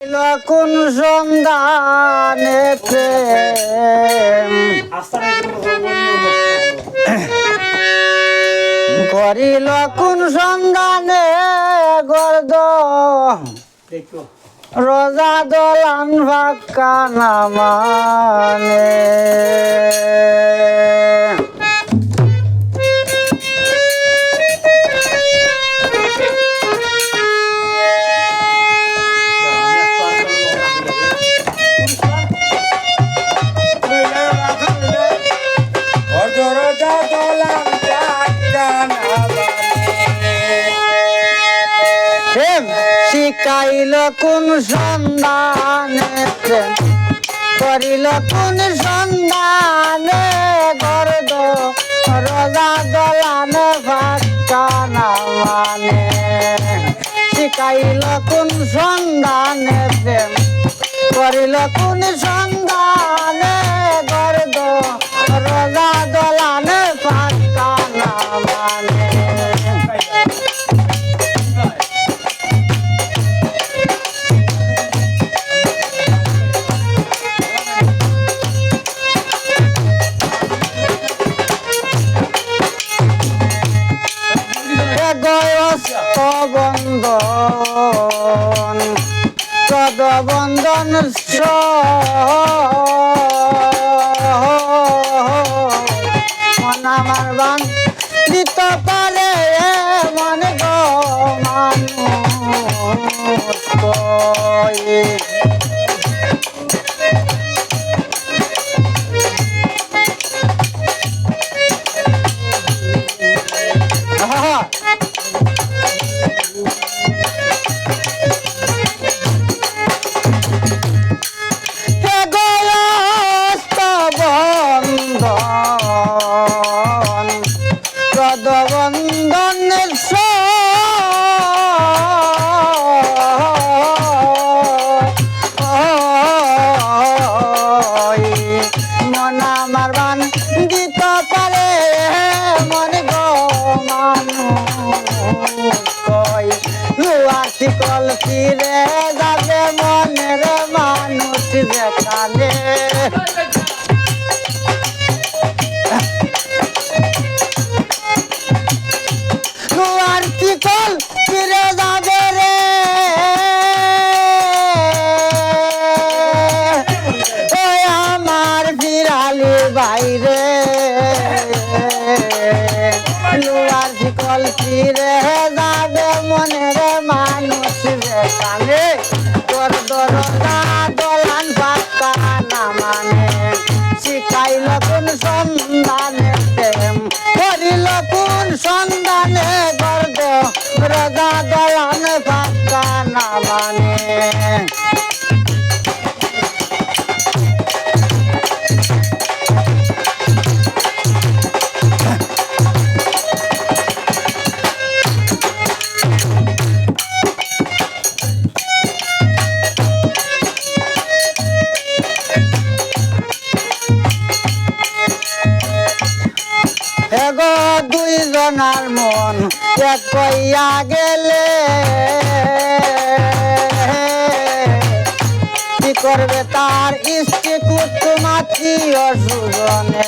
কোন সন্ধানে প্রেম করিল কোন সন্ধানে গর্দ রোজা দলান ফাঁকা না মানে শিকাইল কোন সন্ধানে প্রেম করিল কোন সন্ধানে গর্দ রোজা দলানে ফাঁকা না মানে শিকাইল কোন সন্ধানে প্রেম করিল কোন সন্ধানে গর্দ রোজা দলানে ফাঁকা না মানে বন্ধন পদবন্ধন মন আমার বান দিতে পারে মনে গো মানুষ বন্ধনের মন আমার বান দিতে পারে মনে গো মানুষ লুয়াটি কল ফিরে যাবে মনের মানুষ যেখানে কল ফিরে যাবে রে ওই আমার ফিরালি বাইরে লুয়ার কল ফিরে যাবে মনের মানুষ যেখানে তোর দরজা দলান ফাঁকা না মানে শিখাইল কোন সন্ধানে প্রেম করিল কোন সন্ধানে গর্দ রোজা দলান ফাঁকা না মানে এগো দুইজনার মন এক কইয়া গেলে কি করবে তার স্ত্রী কুটুম আত্মীয় সুজনে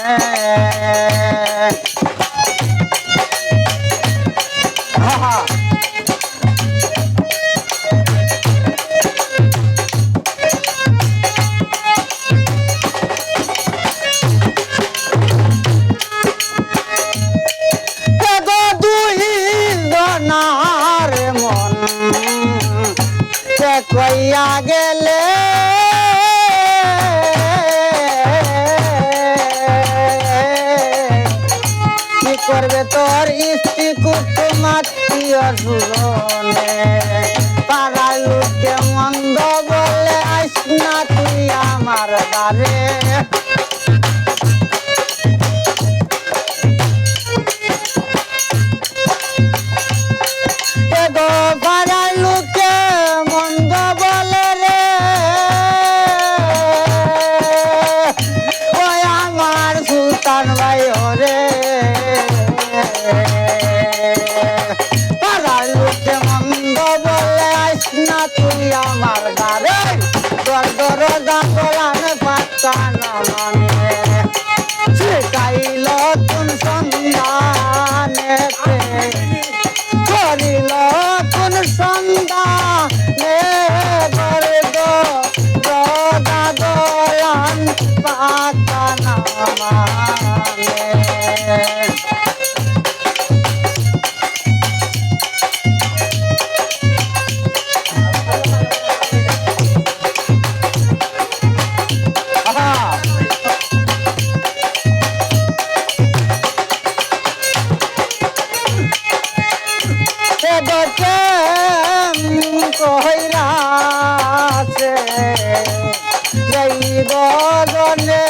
কইয়া গেলে কি করবে তোর স্ত্রী কুটুম আত্মীয় সুজনে পাড়ার লোকে মন্দ বলে আইস না তুই আমার দ্বারে পাড়ার লোকে মন্দ বলে রে ওই আমার সুলতান ভাই রে পাড়ার লোকে মন্দ বলে আইস না তুই আমার দ্বারে গজনে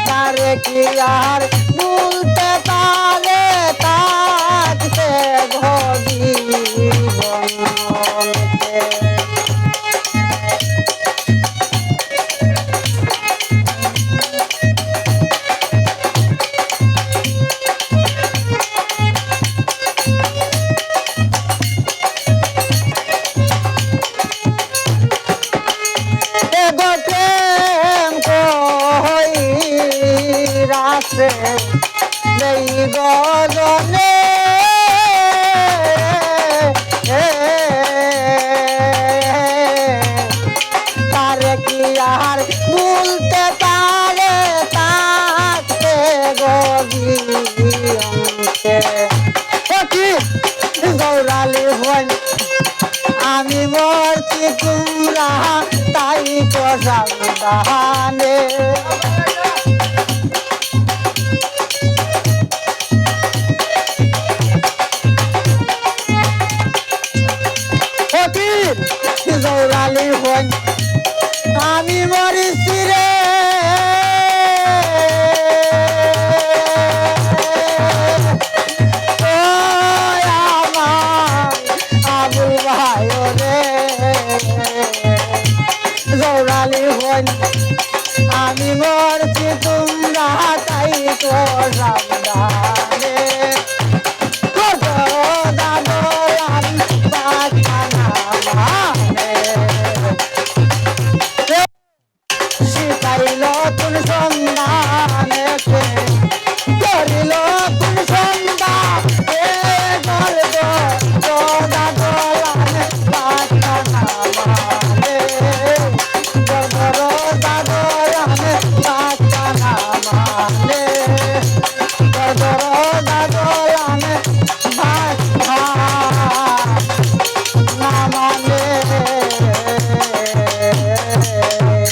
তারে কি আর ভুলতে পারে তাকে ভবি বনতে রাসে নেই গজনে তারে কি আর ভুলতে পারে তাকে গভীরতে কি গৌরালি হন আমি মরছি তোমরা তাই তো সাবধানে গৌরালি হন আমি মরিছি রে আমার আবুল ভাই রে গৌরালি হন আমি মরছি তোমরা তাই তো